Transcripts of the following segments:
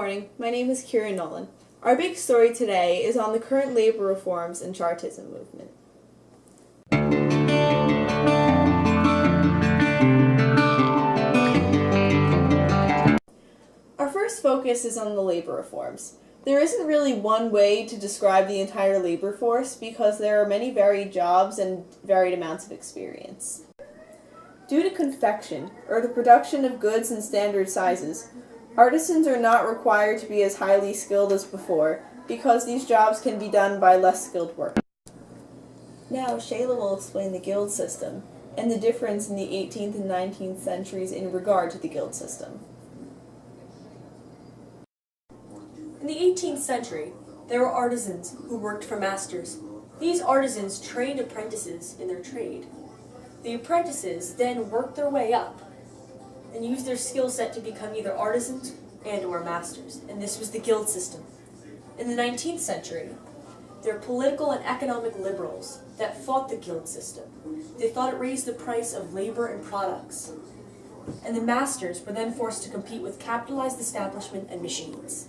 morning, my name is Kira Nolan. Our big story today is on the current labor reforms and Chartism movement. Our first focus is on the labor reforms. There isn't really one way to describe the entire labor force because there are many varied jobs and varied amounts of experience. Due to confection, or the production of goods in standard sizes, artisans are not required to be as highly skilled as before because these jobs can be done by less skilled workers. Now, Shayla will explain the guild system and the difference in the 18th and 19th centuries in regard to the guild system. In the 18th century, there were artisans who worked for masters. These artisans trained apprentices in their trade. The apprentices then worked their way up and used their skill set to become either artisans and/or masters, and this was the guild system. In the 19th century, there were political and economic liberals that fought the guild system. They thought it raised the price of labor and products, and the masters were then forced to compete with capitalized establishment and machines.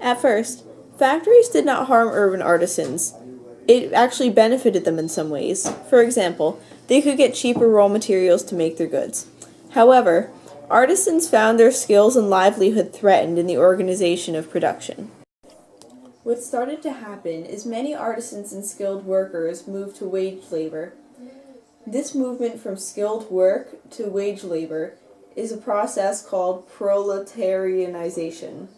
At first, factories did not harm urban artisans. It actually benefited them in some ways. For example, they could get cheaper raw materials to make their goods. However, artisans found their skills and livelihood threatened in the organization of production. What started to happen is many artisans and skilled workers moved to wage labor. This movement from skilled work to wage labor is a process called proletarianization.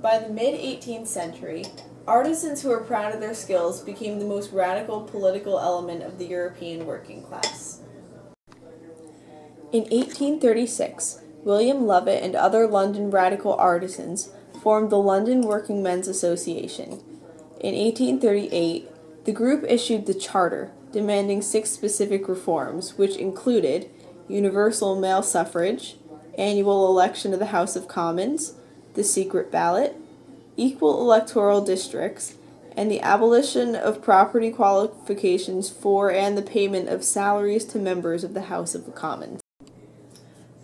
By the mid-18th century, artisans who were proud of their skills became the most radical political element of the European working class. In 1836, William Lovett and other London radical artisans formed the London Working Men's Association. In 1838, the group issued the Charter, demanding 6 specific reforms, which included universal male suffrage, annual election of the House of Commons, the secret ballot, equal electoral districts, and the abolition of property qualifications for and the payment of salaries to members of the House of the Commons.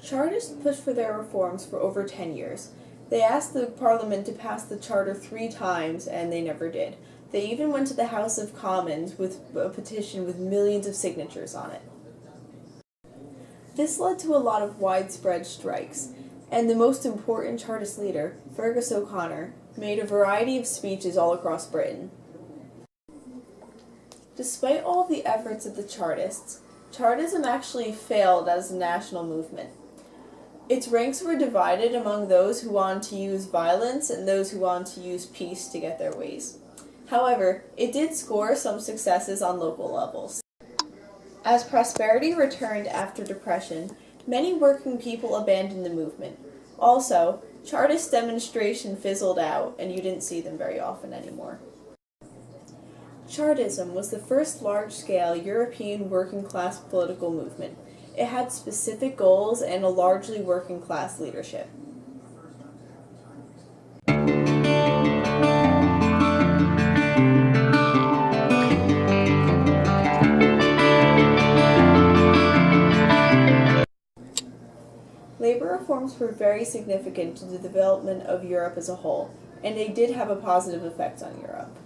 Chartists pushed for their reforms for over 10 years. They asked the Parliament to pass the Charter 3 times, and they never did. They even went to the House of Commons with a petition with millions of signatures on it. This led to a lot of widespread strikes, and the most important Chartist leader, Fergus O'Connor, made a variety of speeches all across Britain. Despite all of the efforts of the Chartists, Chartism actually failed as a national movement. Its ranks were divided among those who wanted to use violence and those who wanted to use peace to get their ways. However, it did score some successes on local levels. As prosperity returned after depression, many working people abandoned the movement. Also, Chartist demonstration fizzled out, and you didn't see them very often anymore. Chartism was the first large-scale European working-class political movement. It had specific goals and a largely working-class leadership. Labor reforms were very significant to the development of Europe as a whole, and they did have a positive effect on Europe.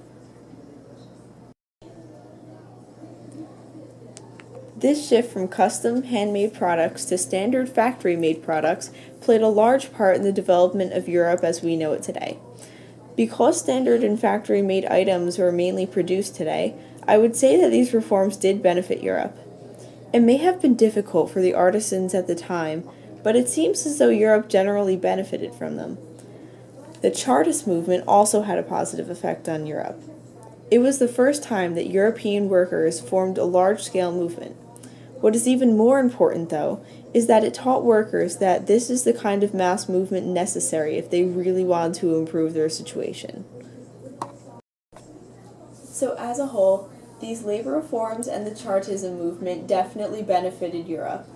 This shift from custom handmade products to standard factory-made products played a large part in the development of Europe as we know it today. Because standard and factory-made items were mainly produced today, I would say that these reforms did benefit Europe. It may have been difficult for the artisans at the time, but it seems as though Europe generally benefited from them. The Chartist movement also had a positive effect on Europe. It was the first time that European workers formed a large-scale movement. What is even more important, though, is that it taught workers that this is the kind of mass movement necessary if they really wanted to improve their situation. So as a whole, these labor reforms and the Chartism movement definitely benefited Europe.